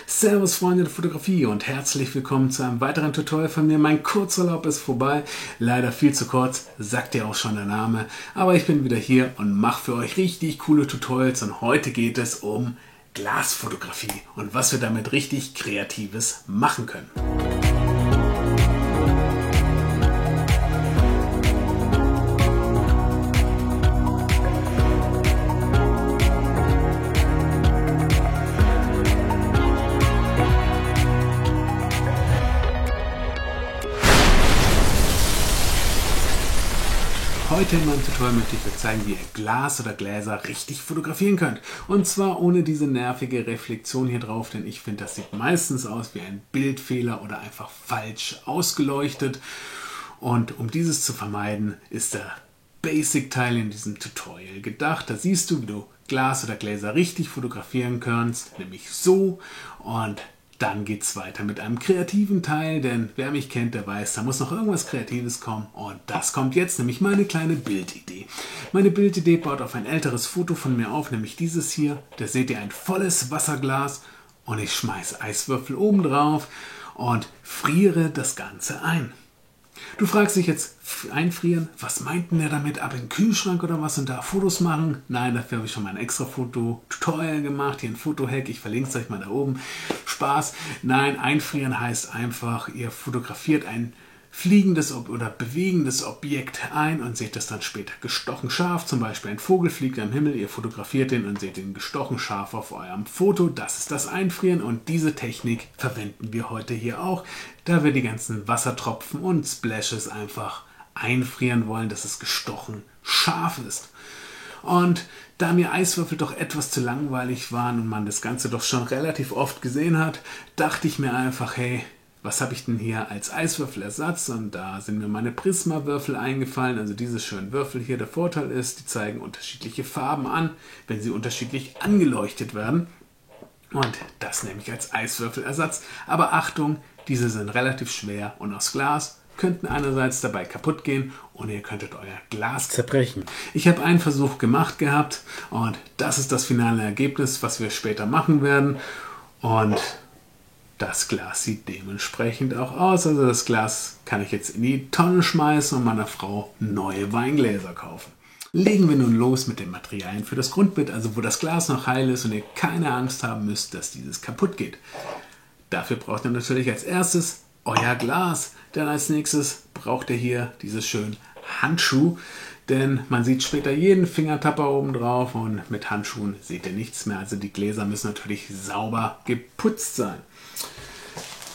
Servus Freunde der Fotografie und herzlich willkommen zu einem weiteren Tutorial von mir. Mein Kurzurlaub ist vorbei, leider viel zu kurz, sagt ja auch schon der Name. Aber ich bin wieder hier und mache für euch richtig coole Tutorials und heute geht es um Glasfotografie und was wir damit richtig Kreatives machen können. Heute in meinem Tutorial möchte ich euch zeigen, wie ihr Glas oder Gläser richtig fotografieren könnt. Und zwar ohne diese nervige Reflexion hier drauf, denn ich finde, das sieht meistens aus wie ein Bildfehler oder einfach falsch ausgeleuchtet. Und um dieses zu vermeiden, ist der Basic-Teil in diesem Tutorial gedacht. Da siehst du, wie du Glas oder Gläser richtig fotografieren kannst, nämlich so. Und dann geht es weiter mit einem kreativen Teil, denn wer mich kennt, der weiß, da muss noch irgendwas Kreatives kommen und das kommt jetzt, nämlich meine kleine Bildidee. Meine Bildidee baut auf ein älteres Foto von mir auf, nämlich dieses hier. Da seht ihr ein volles Wasserglas und ich schmeiße Eiswürfel oben drauf und friere das Ganze ein. Du fragst dich jetzt, einfrieren, was meint denn der damit? Ab in den Kühlschrank oder was und da Fotos machen? Nein, dafür habe ich schon mal ein extra Foto-Tutorial gemacht, hier ein Fotohack, ich verlinke es euch mal da oben. Spaß. Nein, einfrieren heißt einfach, ihr fotografiert ein fliegendes oder bewegendes Objekt ein und seht das dann später gestochen scharf. Zum Beispiel ein Vogel fliegt am Himmel, ihr fotografiert den und seht den gestochen scharf auf eurem Foto. Das ist das Einfrieren und diese Technik verwenden wir heute hier auch, da wir die ganzen Wassertropfen und Splashes einfach einfrieren wollen, dass es gestochen scharf ist. Und da mir Eiswürfel doch etwas zu langweilig waren und man das Ganze doch schon relativ oft gesehen hat, dachte ich mir einfach, hey, was habe ich denn hier als Eiswürfelersatz? Und da sind mir meine Prismawürfel eingefallen, also diese schönen Würfel hier. Der Vorteil ist, die zeigen unterschiedliche Farben an, wenn sie unterschiedlich angeleuchtet werden. Und das nehme ich als Eiswürfelersatz. Aber Achtung, diese sind relativ schwer und aus Glas, könnten einerseits dabei kaputt gehen und ihr könntet euer Glas zerbrechen. Ich habe einen Versuch gemacht gehabt und das ist das finale Ergebnis, was wir später machen werden. Und das Glas sieht dementsprechend auch aus. Also das Glas kann ich jetzt in die Tonne schmeißen und meiner Frau neue Weingläser kaufen. Legen wir nun los mit den Materialien für das Grundbild, also wo das Glas noch heil ist und ihr keine Angst haben müsst, dass dieses kaputt geht. Dafür braucht ihr natürlich als erstes euer Glas. Dann als nächstes braucht ihr hier dieses schönen Handschuh, denn man sieht später jeden Fingertapper oben drauf und mit Handschuhen seht ihr nichts mehr. Also die Gläser müssen natürlich sauber geputzt sein.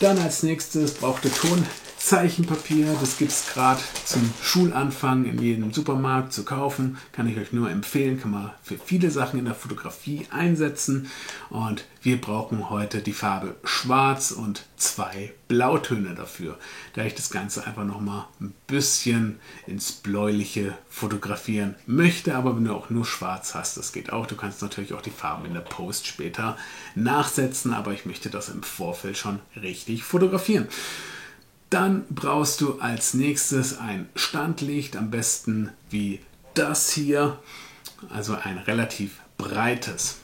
Dann als nächstes braucht ihr Tonzeichenpapier. Das gibt es gerade zum Schulanfang in jedem Supermarkt zu kaufen. Kann ich euch nur empfehlen, kann man für viele Sachen in der Fotografie einsetzen. Und wir brauchen heute die Farbe Schwarz und 2 Blautöne dafür. Da ich das Ganze einfach nochmal ein bisschen ins Bläuliche fotografieren möchte. Aber wenn du auch nur Schwarz hast, das geht auch. Du kannst natürlich auch die Farben in der Post später nachsetzen. Aber ich möchte das im Vorfeld schon richtig fotografieren. Dann brauchst du als nächstes ein Standlicht, am besten wie das hier. Also ein relativ breites.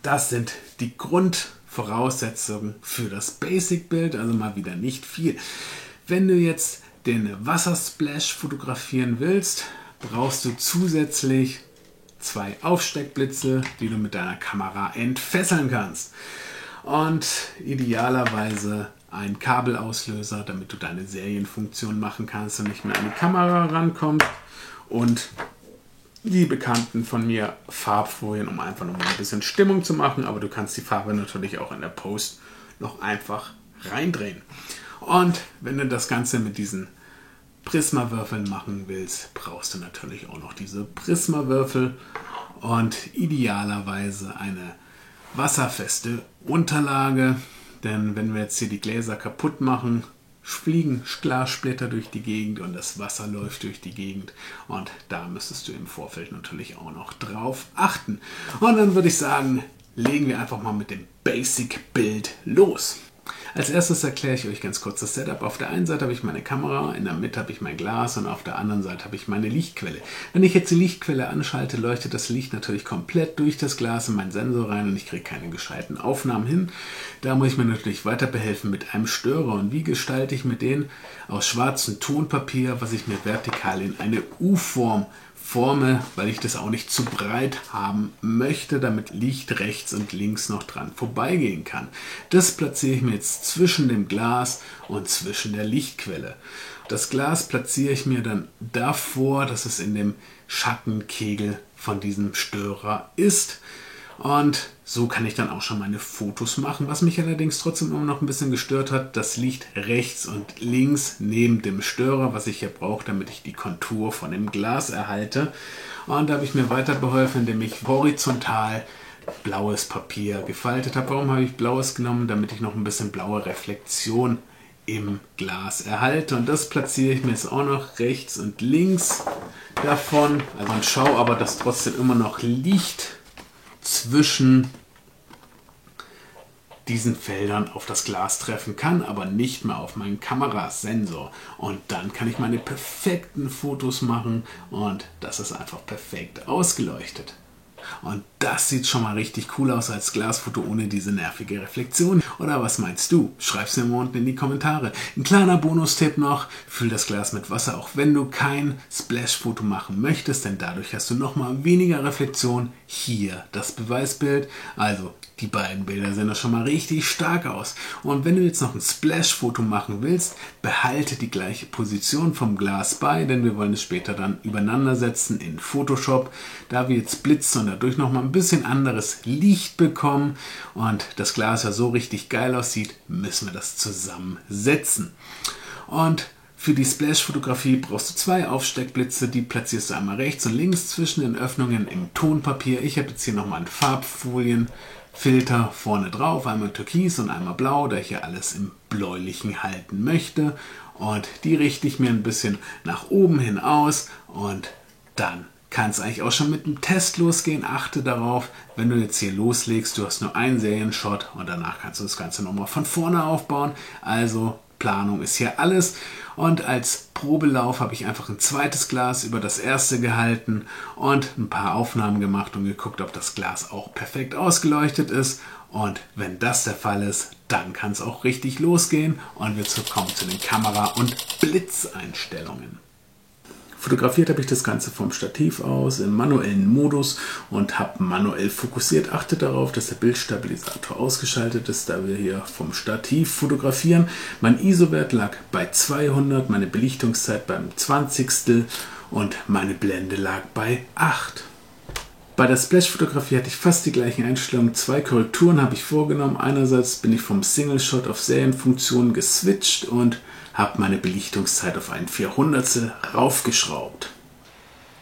Das sind die Grundvoraussetzungen für das Basic-Bild, also mal wieder nicht viel. Wenn du jetzt den Wassersplash fotografieren willst, brauchst du zusätzlich 2 Aufsteckblitze, die du mit deiner Kamera entfesseln kannst. Und idealerweise ein Kabelauslöser, damit du deine Serienfunktion machen kannst und nicht mehr an die Kamera rankommst. Und die bekannten von mir Farbfolien, um einfach noch mal ein bisschen Stimmung zu machen, aber du kannst die Farbe natürlich auch in der Post noch einfach reindrehen. Und wenn du das Ganze mit diesen Prismawürfeln machen willst, brauchst du natürlich auch noch diese Prismawürfel und idealerweise eine wasserfeste Unterlage, denn wenn wir jetzt hier die Gläser kaputt machen, fliegen Glassplitter durch die Gegend und das Wasser läuft durch die Gegend und da müsstest du im Vorfeld natürlich auch noch drauf achten. Und dann würde ich sagen, legen wir einfach mal mit dem Basic-Bild los. Als erstes erkläre ich euch ganz kurz das Setup. Auf der einen Seite habe ich meine Kamera, in der Mitte habe ich mein Glas und auf der anderen Seite habe ich meine Lichtquelle. Wenn ich jetzt die Lichtquelle anschalte, leuchtet das Licht natürlich komplett durch das Glas in meinen Sensor rein und ich kriege keine gescheiten Aufnahmen hin. Da muss ich mir natürlich weiter behelfen mit einem Störer. Und wie gestalte ich mir den? Aus schwarzem Tonpapier, was ich mir vertikal in eine U-Form forme, weil ich das auch nicht zu breit haben möchte, damit Licht rechts und links noch dran vorbeigehen kann. Das platziere ich mir jetzt zwischen dem Glas und zwischen der Lichtquelle. Das Glas platziere ich mir dann davor, dass es in dem Schattenkegel von diesem Störer ist. Und so kann ich dann auch schon meine Fotos machen. Was mich allerdings trotzdem immer noch ein bisschen gestört hat, das liegt rechts und links neben dem Störer, was ich hier brauche, damit ich die Kontur von dem Glas erhalte. Und da habe ich mir weiter beholfen, indem ich horizontal blaues Papier gefaltet habe. Warum habe ich blaues genommen? Damit ich noch ein bisschen blaue Reflexion im Glas erhalte. Und das platziere ich mir jetzt auch noch rechts und links davon. Also man schaue aber, dass trotzdem immer noch Licht zwischen diesen Feldern auf das Glas treffen kann, aber nicht mehr auf meinen Kamerasensor. Und dann kann ich meine perfekten Fotos machen und das ist einfach perfekt ausgeleuchtet. Und das sieht schon mal richtig cool aus als Glasfoto ohne diese nervige Reflexion. Oder was meinst du? Schreib's mir mal unten in die Kommentare. Ein kleiner Bonustipp noch, füll das Glas mit Wasser, auch wenn du kein Splash-Foto machen möchtest, denn dadurch hast du nochmal weniger Reflexion. Hier das Beweisbild. Also die beiden Bilder sehen da schon mal richtig stark aus. Und wenn du jetzt noch ein Splash-Foto machen willst, behalte die gleiche Position vom Glas bei, denn wir wollen es später dann übereinander setzen in Photoshop. Da wir jetzt blitzen und dadurch noch mal ein bisschen anderes Licht bekommen und das Glas ja so richtig geil aussieht, müssen wir das zusammensetzen. Und für die Splash-Fotografie brauchst du 2 Aufsteckblitze, die platzierst du einmal rechts und links zwischen den Öffnungen im Tonpapier. Ich habe jetzt hier nochmal einen Farbfolienfilter vorne drauf, einmal türkis und einmal blau, da ich hier alles im Bläulichen halten möchte. Und die richte ich mir ein bisschen nach oben hin aus und dann kann es eigentlich auch schon mit dem Test losgehen. Achte darauf, wenn du jetzt hier loslegst, du hast nur einen Serienshot und danach kannst du das Ganze nochmal von vorne aufbauen. Also Planung ist hier alles. Und als Probelauf habe ich einfach ein zweites Glas über das erste gehalten und ein paar Aufnahmen gemacht und geguckt, ob das Glas auch perfekt ausgeleuchtet ist. Und wenn das der Fall ist, dann kann es auch richtig losgehen und wir kommen zu den Kamera- und Blitzeinstellungen. Fotografiert habe ich das Ganze vom Stativ aus im manuellen Modus und habe manuell fokussiert. Achte darauf, dass der Bildstabilisator ausgeschaltet ist, da wir hier vom Stativ fotografieren. Mein ISO-Wert lag bei 200, meine Belichtungszeit beim 20. und meine Blende lag bei 8. Bei der Splash-Fotografie hatte ich fast die gleichen Einstellungen. 2 Korrekturen habe ich vorgenommen. Einerseits bin ich vom Single-Shot auf Serienfunktion geswitcht und habe meine Belichtungszeit auf ein 400stel raufgeschraubt.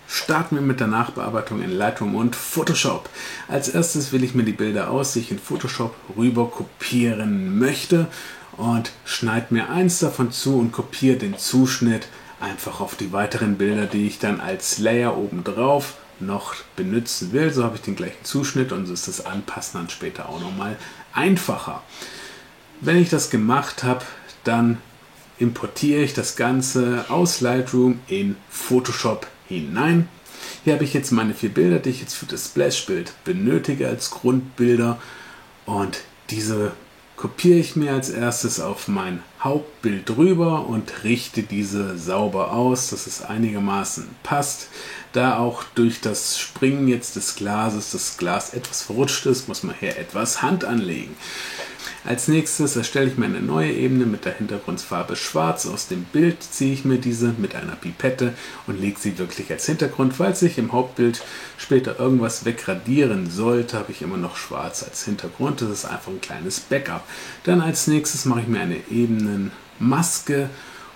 Starten wir mit der Nachbearbeitung in Lightroom und Photoshop. Als erstes wähle ich mir die Bilder aus, die ich in Photoshop rüber kopieren möchte und schneide mir eins davon zu und kopiere den Zuschnitt einfach auf die weiteren Bilder, die ich dann als Layer oben drauf noch benutzen will. So habe ich den gleichen Zuschnitt und so ist das Anpassen dann später auch nochmal einfacher. Wenn ich das gemacht habe, dann importiere ich das Ganze aus Lightroom in Photoshop hinein. Hier habe ich jetzt meine 4 Bilder, die ich jetzt für das Splash-Bild benötige als Grundbilder und diese kopiere ich mir als erstes auf mein Hauptbild drüber und richte diese sauber aus, dass es einigermaßen passt. Da auch durch das Springen jetzt des Glases das Glas etwas verrutscht ist, muss man hier etwas Hand anlegen. Als nächstes erstelle ich mir eine neue Ebene mit der Hintergrundfarbe Schwarz. Aus dem Bild ziehe ich mir diese mit einer Pipette und lege sie wirklich als Hintergrund. Falls ich im Hauptbild später irgendwas wegradieren sollte, habe ich immer noch Schwarz als Hintergrund. Das ist einfach ein kleines Backup. Dann als nächstes mache ich mir eine Ebenenmaske.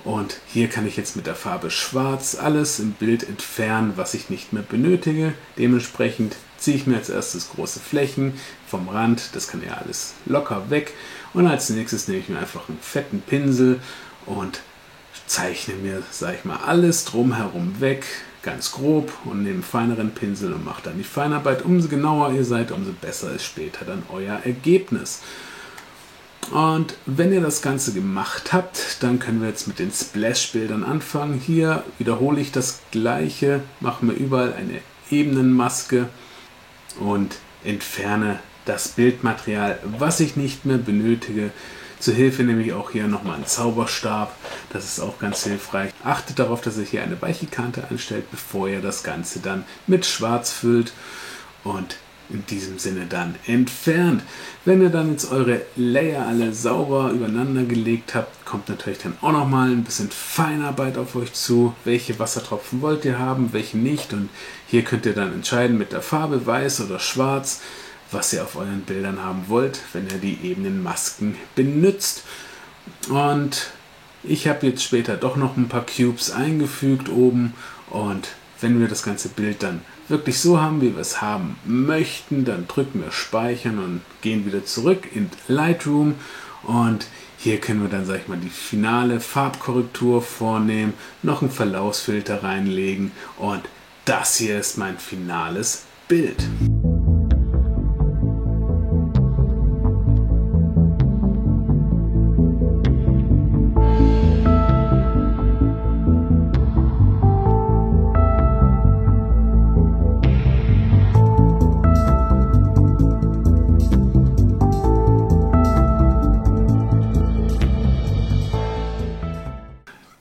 Und hier kann ich jetzt mit der Farbe Schwarz alles im Bild entfernen, was ich nicht mehr benötige. Dementsprechend ziehe ich mir als erstes große Flächen vom Rand. Das kann ja alles locker weg. Und als nächstes nehme ich mir einfach einen fetten Pinsel und zeichne mir, sage ich mal, alles drumherum weg. Ganz grob und nehme einen feineren Pinsel und mache dann die Feinarbeit. Umso genauer ihr seid, umso besser ist später dann euer Ergebnis. Und wenn ihr das Ganze gemacht habt, dann können wir jetzt mit den Splash-Bildern anfangen. Hier wiederhole ich das Gleiche, mache mir überall eine Ebenenmaske und entferne das Bildmaterial, was ich nicht mehr benötige. Zur Hilfe nehme ich auch hier nochmal einen Zauberstab. Das ist auch ganz hilfreich. Achtet darauf, dass ihr hier eine weiche Kante anstellt, bevor ihr das Ganze dann mit Schwarz füllt und in diesem Sinne dann entfernt. Wenn ihr dann jetzt eure Layer alle sauber übereinander gelegt habt, kommt natürlich dann auch nochmal ein bisschen Feinarbeit auf euch zu. Welche Wassertropfen wollt ihr haben, welche nicht? Und hier könnt ihr dann entscheiden mit der Farbe weiß oder schwarz, was ihr auf euren Bildern haben wollt, wenn ihr die ebenen Masken benutzt. Und ich habe jetzt später doch noch ein paar Cubes eingefügt oben, und wenn wir das ganze Bild dann wirklich so haben, wie wir es haben möchten, dann drücken wir Speichern und gehen wieder zurück in Lightroom, und hier können wir dann, sag ich mal, die finale Farbkorrektur vornehmen, noch einen Verlaufsfilter reinlegen, und das hier ist mein finales Bild.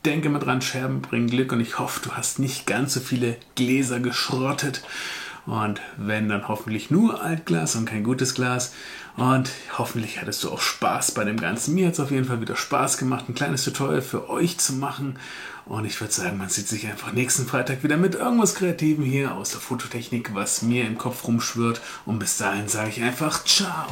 Denke mal dran, Scherben bringen Glück, und ich hoffe, du hast nicht ganz so viele Gläser geschrottet. Und wenn, dann hoffentlich nur Altglas und kein gutes Glas. Und hoffentlich hattest du auch Spaß bei dem Ganzen. Mir hat es auf jeden Fall wieder Spaß gemacht, ein kleines Tutorial für euch zu machen. Und ich würde sagen, man sieht sich einfach nächsten Freitag wieder mit irgendwas Kreativem hier aus der Fototechnik, was mir im Kopf rumschwirrt. Und bis dahin sage ich einfach ciao.